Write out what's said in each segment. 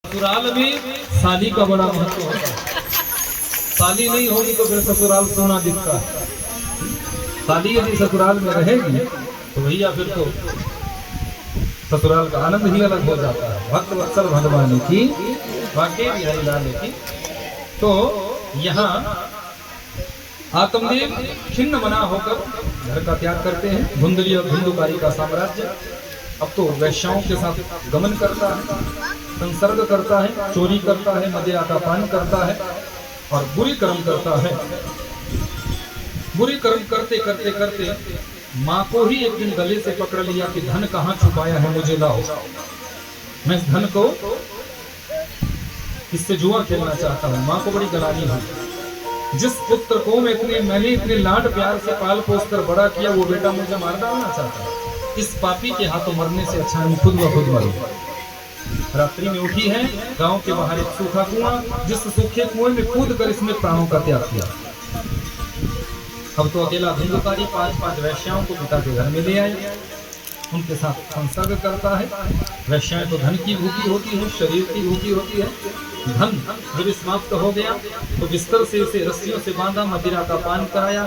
ससुराल में साली का बड़ा महत्व होता है। साली नहीं होगी तो फिर ससुराल सोना दिखता है। साली यदि ससुराल में रहेगी तो भैया फिर तो ससुराल का आनंद ही अलग हो जाता है। भक्त वत्सल भगवान की वाकई बिहारी लाल की। तो यहाँ आत्मदेव खिन्न मना होकर घर का त्याग करते हैं। धुंधली और धुंधुकारी का साम्राज्य अब तो वैश्याओं के साथ गमन करता है, संसर्ग करता है, चोरी करता है, मदिरा का पान करता है और बुरी कर्म करता है। बुरी कर्म करते करते करते माँ को ही एक दिन गले से पकड़ लिया कि धन कहाँ छुपाया है, मुझे लाओ। मैं इस धन को इससे जुआ खेलना चाहता हूँ। माँ को बड़ी गलानी हुई। जिस पुत्र को मैंने इतने लाड प्यार से पाल पोस कर बड़ा किया, वो बेटा मुझे मार डालना चाहता है। इस पापी के हाथों मरने से अच्छा है खुद व खुद मरूं। रात्रि में उठी है, गांव के बाहर एक सूखा कुआं, जिस सूखे कुएं में कूद कर इसने प्राणों का त्याग किया। अब तो अकेला धुंधुकारी 5-5 वैश्याओं को पिता के घर में ले आए, उनके साथ संसर्ग करता है। वैश्याएं तो धन की भूखी होती है, शरीर की भूखी होती है। धन जब समाप्त हो गया तो बिस्तर से इसे रस्सियों से बांधा, मदिरा का पान कराया,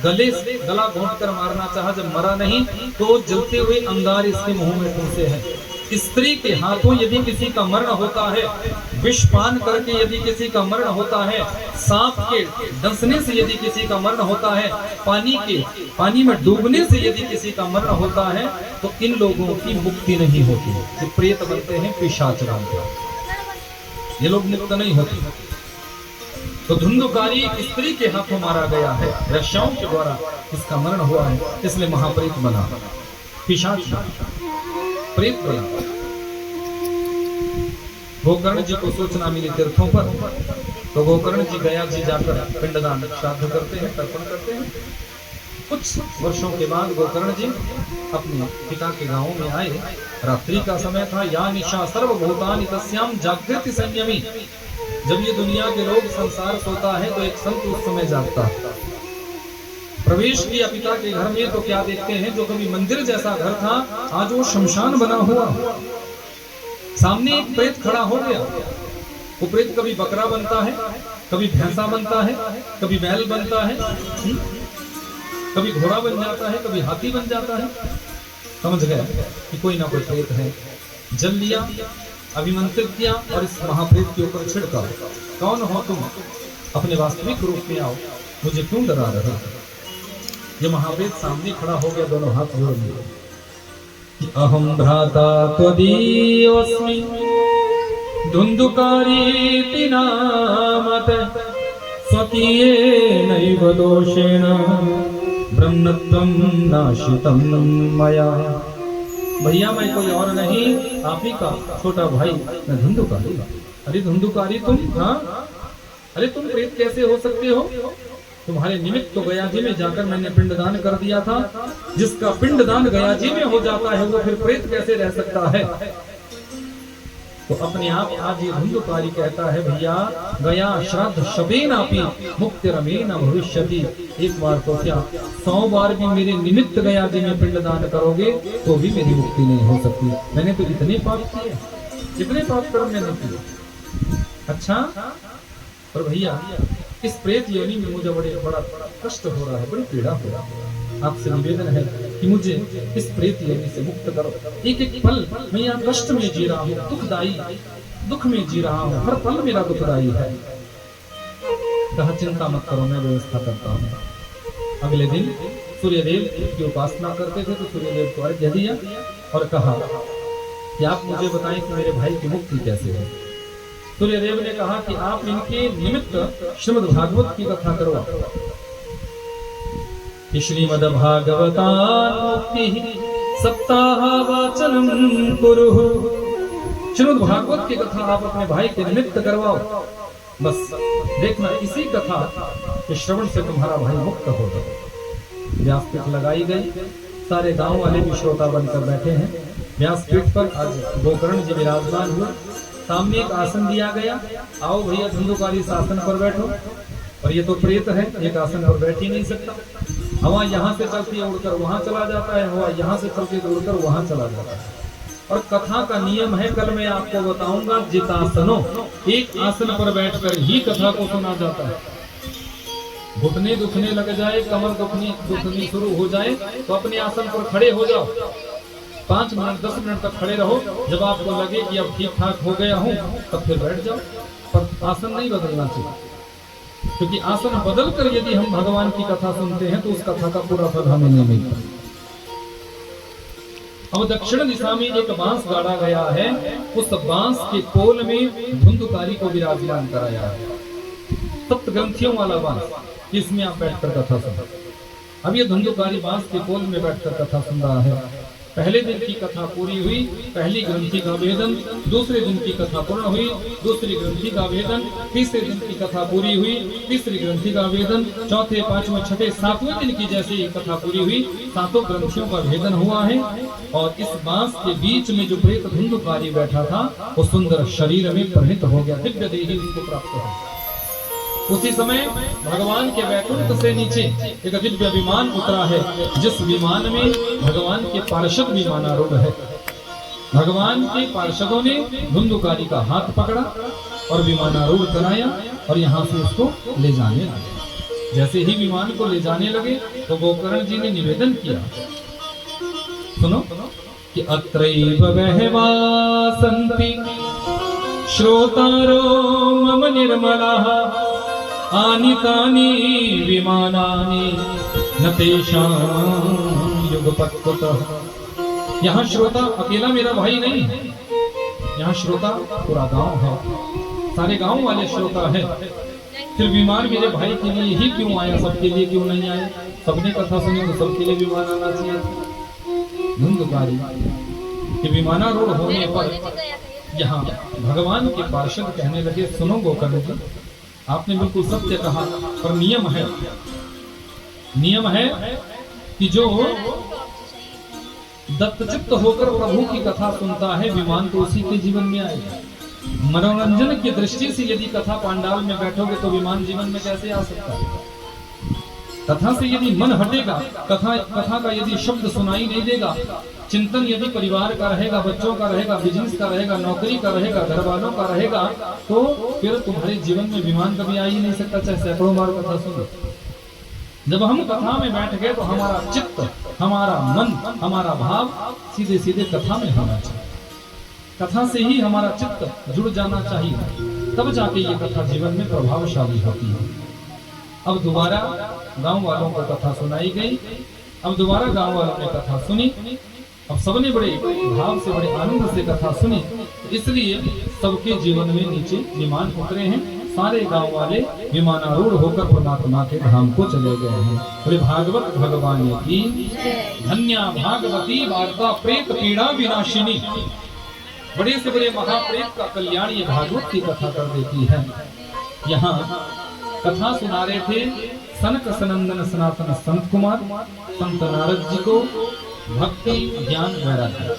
गले से गला घोंट कर मारना चाहा। जब मरा नहीं तो जलते हुए अंगार इसके मुंह में ठूंसे हैं। स्त्री के हाथों यदि किसी का मरण होता है, विष पान करके यदि किसी का मरण होता है, सांप के डसने से यदि किसी का मरण होता है, पानी में डूबने से यदि किसी का मरण होता है, तो इन लोगों की मुक्ति नहीं होती। ये प्रेत बनते हैं, पिशाच बनते हैं, ये लोग मुक्त नहीं होते। तो धुंधुकारी स्त्री के हाथों मारा गया है, वैश्याओं के द्वारा इसका मरण हुआ है, इसलिए महाप्रेत बना, पिशाच प्रेत बना। गोकर्ण जी को सूचना मिली तीर्थों पर, तो गोकर्ण जी गया जी जाकर पिंडदान श्राद्ध करते हैं, तर्पण करते हैं। कुछ वर्षों के बाद गोकर्ण जी अपने पिता के गांव में आए। रात्रि का समय था। या निशा सर्वभूतानि तस्याम जागृति संयमी। जब ये दुनिया के लोग संसार सोता है तो एक संत उस समय जागता है। प्रवेश किया पिता के घर में तो क्या देखते हैं, जो कभी मंदिर जैसा घर था आज वो शमशान बना हुआ। सामने एक प्रेत खड़ा हो गया। वो प्रेत कभी बकरा बनता है, कभी भैंसा बनता है, कभी बैल बनता है, कभी घोड़ा बन जाता है, कभी हाथी बन जाता है। समझ गए कि कोई ना कोई प्रेत है। जल लिया, अभिमंत्रित किया और इस महाप्रेत के ऊपर छिड़का। कौन हो तुम? अपने वास्तविक रूप में आओ, मुझे क्यों डरा रहे हो? ये महाप्रेत सामने खड़ा हो गया, दोनों हाथ जोड़ लिए। अहम भ्राता त्वदीयोऽस्मि धुंधुकारीति नामतः स्वकीयेनैव दोषेण ब्रह्मत्वं नाशितं मया। भैया मैं कोई और नहीं, आप ही का छोटा भाई मैं धुंधुकारी। अरे धुंधुकारी तुम? हाँ, अरे तुम प्रेत कैसे हो सकते हो? तुम्हारे निमित्त तो गया जी में जाकर मैंने पिंडदान कर दिया था। जिसका पिंडदान गया जी में हो जाता है वो फिर प्रेत कैसे रह सकता है? तो अपने आप आज ये धुंधुकारी कहता है, भैया गया श्राद्ध शबेनापि मुक्तिरमेन भविष्यति। एक बार तो क्या 100 बार भी मेरे निमित्त गया जी में पिंडदान करोगे तो भी मेरी मुक्ति नहीं हो सकती। मैंने तो इतने पाप किए, इतने पाप कर्म मैंने किए। अच्छा, पर भैया इस प्रेत योनि में मुझे बड़ा कष्ट हो रहा है, बड़ी पीड़ा हो रहा है। आपसे निवेदन है कि मुझे इस प्रेत योनि से मुक्त करो। एक एक पल मैं यहाँ कष्ट में जी रहा हूँ, दुखदाई दुख में जी रहा हूँ, हर पल मेरा दुखदाई है। कहा चिंता मत करो, मैं व्यवस्था करता हूँ। अगले दिन सूर्यदेव की उपासना करते थे तो सूर्यदेव को अर्घ्य दिया और कहा कि आप मुझे बताएं कि मेरे भाई की मुक्ति कैसे है। सूर्यदेव ने कहा कि आप इनके निमित्त श्रीमद् भागवत की कथा करो। श्रीमद् भागवतान् मुक्ति सप्ताह वाचनम कुरु। श्रीमद् भागवत की कथा आप अपने भाई के निमित्त करवाओ। बस देखना, इसी कथा के श्रवण से तुम्हारा भाई मुक्त होगा। व्यासपीठ लगाई गई, सारे गांव वाले भी श्रोता बनकर बैठे हैं। व्यासपीठ पर आज गोकर्ण जी विराजमान हुए। सामने एक आसन दिया गया, आओ भैया धुंधुकारी इस आसन पर बैठो। और ये तो प्रेत है, एक आसन पर बैठ ही नहीं सकता। हवा यहाँ से चलती है उड़कर वहां चला जाता है, हवा यहाँ से चलती है उड़कर वहां चला जाता है। और कथा का नियम है, कल मैं आपको बताऊंगा, जितासनो, एक आसन पर बैठकर ही कथा को सुना जाता है। घुटने दुखने लग जाए, कमर दुखनी शुरू हो जाए तो अपने आसन पर खड़े हो जाओ, 5 मिनट 10 मिनट तक खड़े रहो। जब आपको लगे कि अब ठीक ठाक हो गया हूं तब फिर बैठ जाओ, पर आसन नहीं बदलना चाहिए, क्योंकि आसन बदल कर यदि हम भगवान की कथा सुनते हैं तो उस कथा का पूरा फल हमें नहीं मिलता। अब दक्षिण दिशा में एक बांस गाड़ा गया है, उस बांस के पोल में धुंधुकारी को विराजमान कराया है, 7 ग्रंथियों वाला बांस, इसमें आप बैठकर कथा सुनो। अब ये धुंधुकारी बांस के पोल में बैठकर कथा सुन रहा है। पहले दिन की कथा पूरी हुई, पहली ग्रंथि का भेदन, दूसरे दिन की कथा पूर्ण हुई, दूसरी ग्रंथि का भेदन, तीसरे दिन की कथा पूरी हुई, तीसरी ग्रंथि का भेदन, चौथे, पांचवें, छठे, 7वें दिन की जैसे ही कथा पूरी हुई, 7 ग्रंथियों का भेदन हुआ है। और इस बांस के बीच में जो प्रेत धुंधुकारी बैठा था वो सुंदर शरीर में परिणत हो गया, दिव्य देही उसको प्राप्त हो। उसी समय भगवान के वैकुंठ से नीचे एक दिव्य विमान उतरा है, जिस विमान में भगवान के पार्षद विमानारूढ़ है। भगवान के पार्षदों ने धुंधुकारी का हाथ पकड़ा और विमानारूढ़ कराया और यहाँ से उसको ले जाने लगे। जैसे ही विमान को ले जाने लगे तो गोकर्ण जी ने निवेदन किया, सुनो, कि अत्रैव वहवासन्ति श्रोतारो मम निर्मलाः आनीतानि विमानानि न तेषां युगपत्कुतः। यहाँ श्रोता अकेला मेरा भाई नहीं है, यहाँ श्रोता पूरा गांव है, सारे गांव वाले श्रोता है। फिर विमान मेरे भाई के लिए ही क्यों आया, सबके लिए क्यों नहीं आया? सबने कथा सुनी तो सबके लिए विमान आना चाहिए। धुंधुकारी कि विमानारूढ़ होने पर यहाँ भगवान के पार्षद कहने लगे, सुनो गोकर्ण जी, आपने बिल्कुल सत्य कहा, पर नियम है कि जो दत्तचित्त होकर प्रभु की कथा सुनता है, विमान तो उसी के जीवन में आएगा। मनोरंजन की दृष्टि से यदि कथा पांडाल में बैठोगे तो विमान जीवन में कैसे आ सकता है? कथा से यदि मन हटेगा, कथा का यदि शब्द सुनाई नहीं देगा, चिंतन यदि परिवार का रहेगा, बच्चों का रहेगा, बिजनेस का रहेगा, नौकरी का रहेगा, घर वालों का रहेगा, तो फिर तुम्हारे जीवन में विमान कभी आ ही नहीं सकता, चाहे सैकड़ों बार कथा सुनो। जब हम कथा में बैठ गए तो हमारा चित्त, हमारा मन, हमारा भाव सीधे सीधे कथा में होना चाहिए। कथा से ही हमारा चित्त जुड़ जाना चाहिए, तब जाके ये कथा जीवन में प्रभावशाली होती है। अब दोबारा गांव वालों को कथा सुनाई गई। अब दोबारा गांव वालों ने कथा सुनी। अब सबने बड़े भाव से, बड़े आनंद से कथा सुनी, इसलिए सबके जीवन में नीचे विमान उतरे हैं। सारे गांव वाले विमानारूढ़ होकर परमात्मा के धाम को चले गए हैं। बोले भागवत भगवान की धन्या भागवती वार्ता प्रेत पीड़ा विनाशिनी। बड़े से बड़े महाप्रेत का कल्याण ये भागवत की कथा कर देती है। यहाँ कथा सुना रहे थे सनक सनंदन सनातन संत कुमार, संत नारद जी को भक्ति ज्ञान वैराग्य।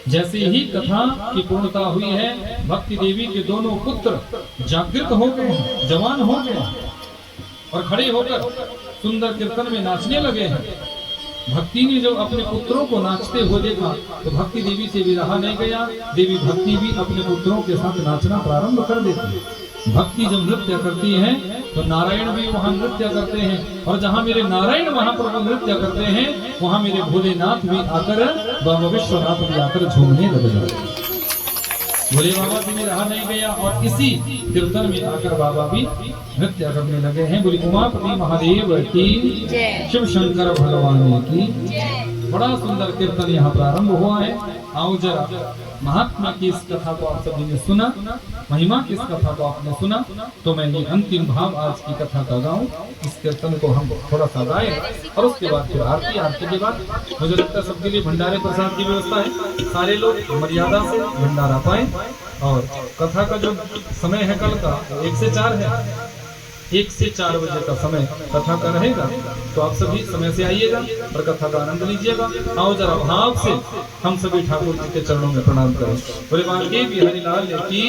जैसे ही कथा की पूर्णता हुई है, भक्ति देवी के दोनों पुत्र जागृत हो गए, जवान हो गए और खड़े होकर सुंदर कीर्तन में नाचने लगे हैं। भक्ति ने जब अपने पुत्रों को नाचते हुए देखा तो भक्ति देवी से भी रहा नहीं गया। देवी भक्ति भी अपने पुत्रों के साथ नाचना प्रारंभ कर देती है। भक्ति जब नृत्य करती है तो नारायण भी वहाँ नृत्य करते हैं, और जहाँ मेरे नारायण महाप्रभु नृत्य करते हैं वहाँ मेरे भोलेनाथ भी आकर, बाबा विश्वनाथ भी आकर झूमने लग जाते। भोले बाबा से भी रहा नहीं गया और इसी कीर्तन में आकर बाबा भी नृत्य करने लगे हैं। बोली उमापति महादेव की, शिव शंकर भगवान की। बड़ा सुंदर कीर्तन यहाँ प्रारंभ हुआ है। आओ जरा महात्मा की इस कथा को आप सभी ने सुना, महिमा की इस कथा को आपने सुना, तो मैं ये अंतिम भाव आज की कथा का गाऊं। इस कीर्तन को हम थोड़ा सा गाएं और उसके बाद फिर आरती के बाद मुझे लगता है सबके लिए भंडारे प्रसाद की व्यवस्था है। सारे लोग मर्यादा से भंडारा पाएं। और कथा का जो समय है कल का 1 से 4 है, 1 से 4 बजे का समय कथा का रहेगा, तो आप सभी समय से आइएगा और कथा का आनंद लीजिएगा। आओ जरा भाव से हम सभी ठाकुर जी के चरणों में प्रणाम करें। बोले बांके बिहारी लाल की,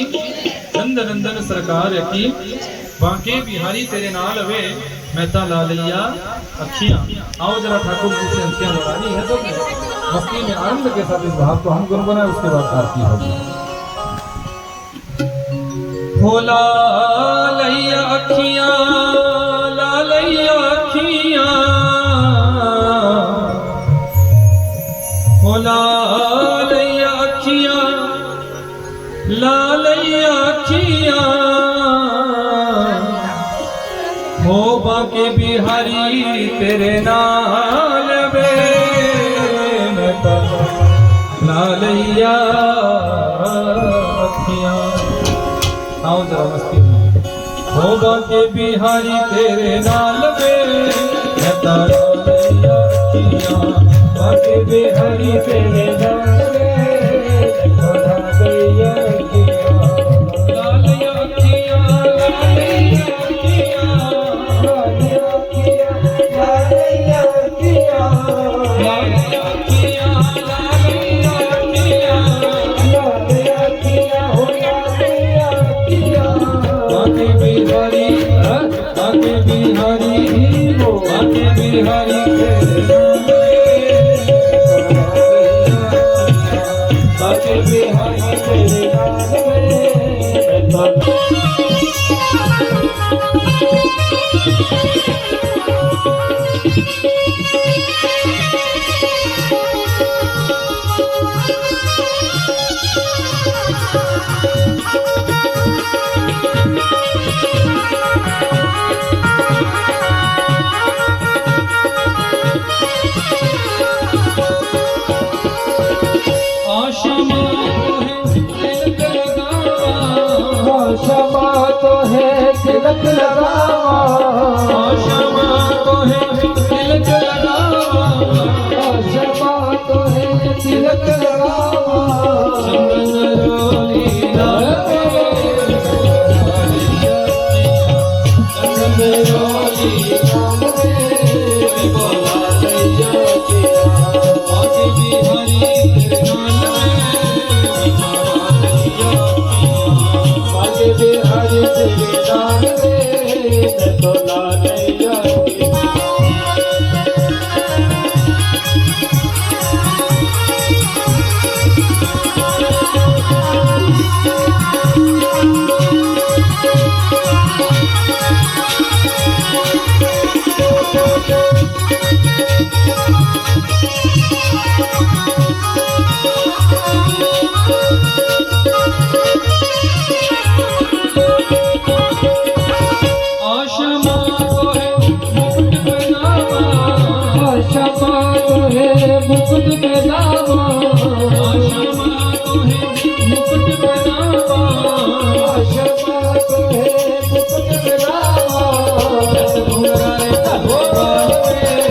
नंद नंदन सरकार की, बांके बिहारी तेरे नाल वे मेहता लालिया अखियां। आओ जरा ठाकुर जी से अंतियां लड़ानी है तो मस्ती में आनंद के साथ इस भाव को हम गुनगुनाए, उसके बाद आरती होगी। हो लालैया अखियां, लालैया अखियां, हो लालैया अखियां, लालैया अखियां, हो बाके बिहारी तेरे नाल वे लालैया अखियां। आओ जरा मस्ती में। हो बाके बिहारी तेरे नाल वे लालैया अखियां, बाके बिहारी तेरे नाल वे लालैया अखियां, लालैया अखियां, लालैया अखियां, लालैया अखियां, लालैया अखियां, लालैया अखियां, लालैया अखियां, लालैया अखियां, हो लालैया अखियां, बाके बिहारी, बाके बिहारी, बाके बिहारी तेरे नाल बाके बिहारी तेरे नाल तिलक लगावा, आशमा तो है तिलक लगावा, आशमा तो है तिलक लगावा, चंदन रोली लाल वे, चंदन रोली लाल वे, बोला लैया किया, बाके बिहारी तेरे नाल वे, बाके बिहारी तेरे नाल वे, तो लालैया मुकुट पहनावा, आशमा तो है मुकुट पहनावा, आशमा तो है मुकुट पहनावा, घुंघरा रे हो बाल में,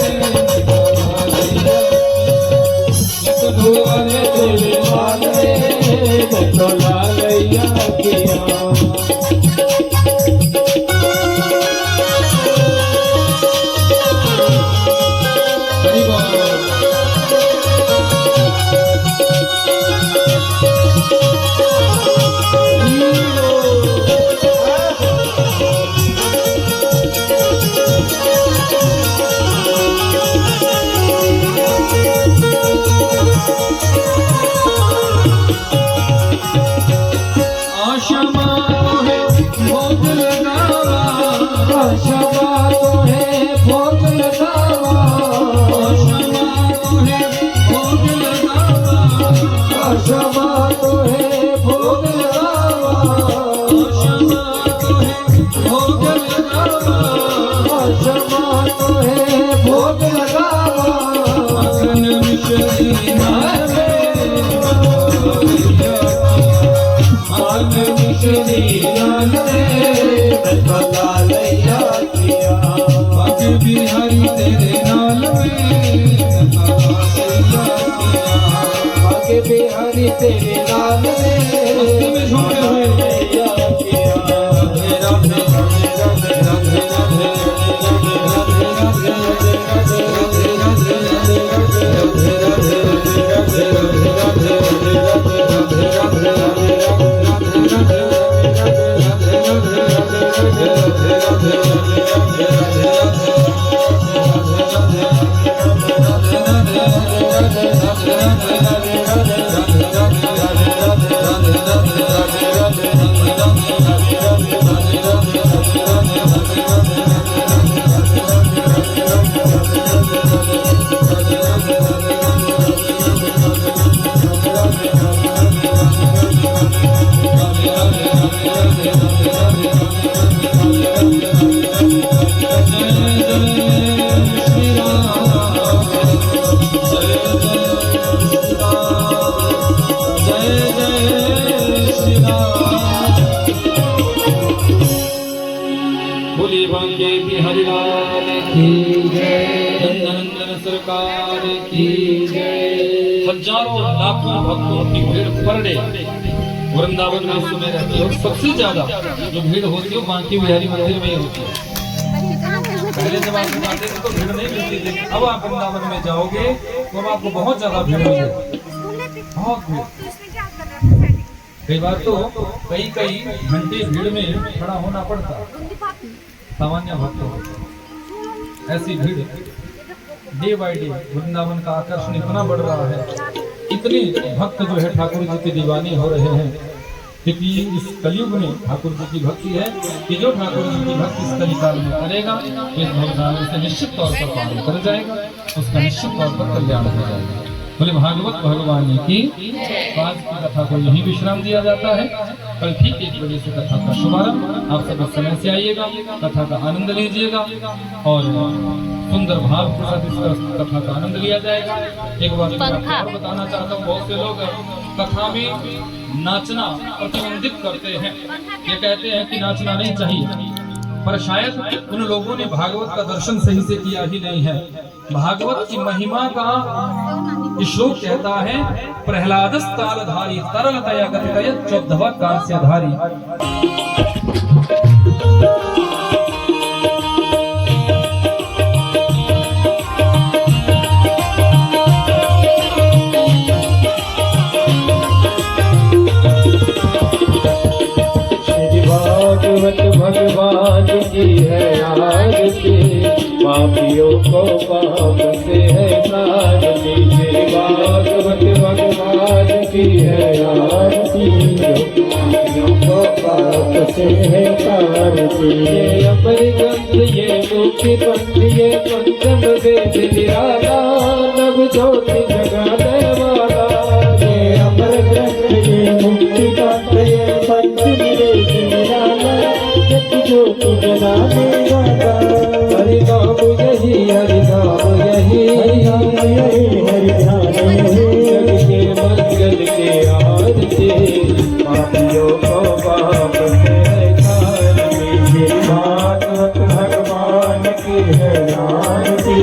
घुंघरा रे तेरे बाल में, तो लालैया किया। बिहारी तेरे नाल में, बाके बिहारी तेरे नाल में, झूमे हुए सरकार की जय। हजारों लाखों भक्तों की भीड़ पर डे वृंदावन में सुने रहती है और सबसे ज्यादा जो भीड़ होती है बांकी बिहारी मंदिर में ही होती है। पहले जमाने में आते थे तो भीड़ नहीं मिलती थी, अब आप वृंदावन में जाओगे तो अब आपको बहुत ज्यादा भीड़ मिलेगी, बहुत भीड़। कई बार तो कई घंटे भीड़ में खड़ा होना पड़ता सामान्य भक्तों। ऐसी भीड़ डे बाय डे वृंदावन का आकर्षण इतना बढ़ रहा है, इतने भक्त जो है ठाकुर जी के दीवाने हो रहे हैं, क्योंकि इस कलयुग में ठाकुर जी की भक्ति है कि जो ठाकुर जी की भक्ति इस कलिकाल में करेगा इस भगवान से निश्चित तौर पर पालन कर जाएगा, उसका निश्चित तौर पर कल्याण हो जाएगा। बोले भागवत भगवान की आज की कथा को यही विश्राम दिया जाता है। कल ठीक 1 बजे से कथा का शुभारंभ। आप सब समय से आइएगा, कथा का आनंद लीजिएगा और सुंदर भाव के साथ इस कथा का आनंद लिया जाएगा। एक बार और बताना चाहता हूँ, बहुत से लोग कथा में नाचना प्रतिबंधित करते हैं, ये कहते हैं कि नाचना नहीं चाहिए, पर शायद उन लोगों ने भागवत का दर्शन सही से किया ही नहीं है। भागवत की महिमा का श्लोक कहता है, प्रहलादस तालधारी तरलतया गतितय 14वां कांस्यधारी। भगवान की है आरती, पापियों को पाप से है तारती। भागवत भगवान की है आरती, पापियों को पाप से है तारती। ये अमर ग्रंथ ये मुक्ति पंथ ये पंचम वेद निराला, नव ज्योति जगाने वाला। ये अमर ग्रंथ ये मुक्ति पंथ ये पंचम वेद निराला, जो जनाने वाला। हरि नाम यही हरि नाम यही हरि ध्यान यही, जग के मंगल के आरती, पापियों को पाप से है तारती। भागवत भगवान की है आरती,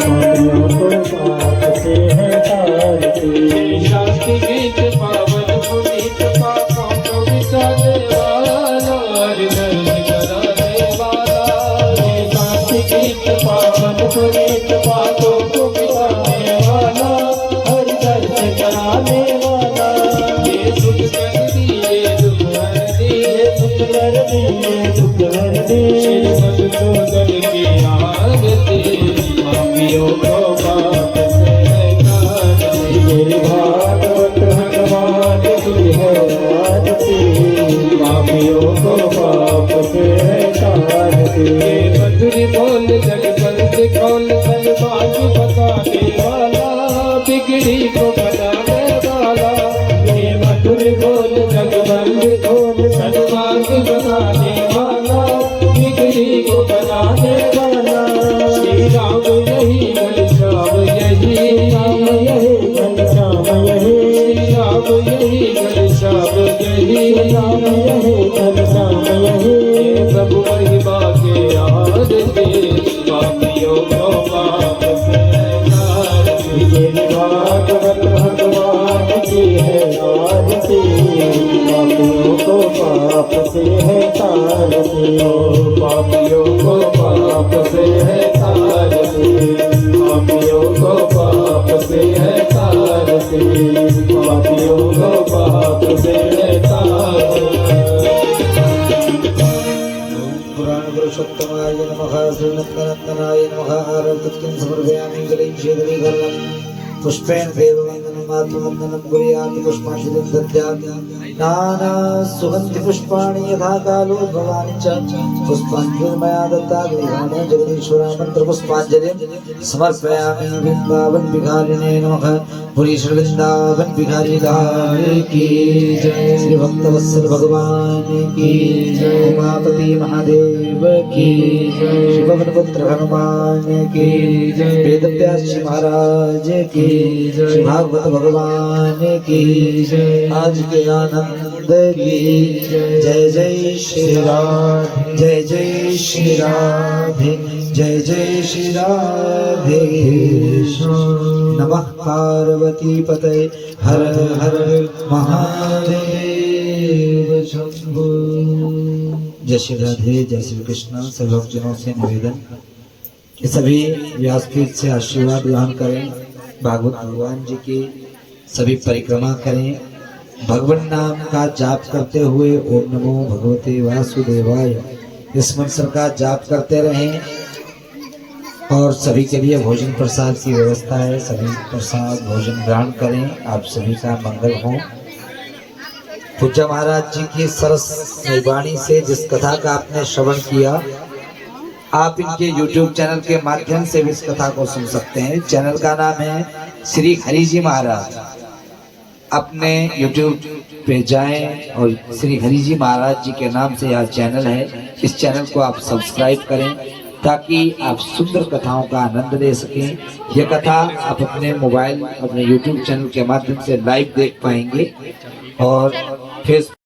पापियों को पाप से है तारती। शास्त्री गीत पावन पुनीत पापों को मिटाने वाला, पावन पुनीत पापों को मिटाने वाला, हरि दर्शन कराने वाला। ये सुख कर दिए दुख हर दिए, सुख कर दिए दुख हर दिए। श्री मधुसूदन की आरती, पापियों को पाप से है तारती। भागवत भगवान की है आरती, पापियों को पाप से है तारती। मधुर बोल जगबंद कौन सलमान बताने वाला, बिगड़ी को बनाने वाला। ये मधुर बोल जगबंद कौन सलमान बताने वाला, बिगड़ी को बनाने वाला। श्री राम यही घनश्याम यही, राम यही घनश्याम यही, श्री राम यही घनश्याम यही, राम यही घनश्याम यही। प्रभु महिमा के आरती, पापियों को पाप से है तारती। भागवत भगवान की है आरती, पापियों को पाप से है तारती। पापियों को पाप से है तारती, पापियों को पाप से है तारती, पापियों को पाप से है तारती। पुरुषोत्तमाय नमः, श्रीनन्दनन्दनाय नमः। आरतिं समर्पयामि गणेशेन्द्रीकरणं पुष्पेण देववन्दनम् आत्मवन्दनं कुर्यात्, पुष्पाञ्जलिं दद्यामि। नाना सुगंधि पुष्पाणि यथा कालो भवानि च पुष्पाञ्जलिर्मया दत्ता गृहाणे जगदीश्वरा मंत्र पुष्पाञ्जलिं समर्पयामि वृंदावन बिहारिणे नमः पुरीश्वर वृंदावन बिहारी लाल की जय श्री भक्तवत्सल भगवान की जय उमापति महादेव की जय श्री पवन पुत्र हनुमान की जय वेदव्यास जी महाराज की जय श्री भागवत भगवान की जय आज के आनंद की जय जय श्री राधे जय जय श्री राधे जय जय श्री राधे नमः पार्वती पते हर हर महादेव शंभो। जय श्री राधे जय श्री कृष्ण। सभी भक्तजनों से निवेदन कि सभी व्यासपीठ से आशीर्वाद ग्रहण करें, भागवत भगवान जी की सभी परिक्रमा करें, भगवान नाम का जाप करते हुए ओम नमो भगवते वासुदेवाय इस मंत्र का जाप करते रहें। और सभी के लिए भोजन प्रसाद की व्यवस्था है, सभी प्रसाद भोजन ग्रहण करें। आप सभी का मंगल हो। पूज्य महाराज जी की सरस वाणी से जिस कथा का आपने श्रवण किया, आप इनके YouTube चैनल के माध्यम से भी इस कथा को सुन सकते हैं। चैनल का नाम है श्री हरि जी महाराज। अपने YouTube पे जाएं और श्री हरि जी महाराज जी के नाम से यह चैनल है, इस चैनल को आप सब्सक्राइब करें ताकि आप सुंदर कथाओं का आनंद ले सकें। यह कथा आप अपने मोबाइल अपने YouTube चैनल के माध्यम से लाइव देख पाएंगे और फेसबुक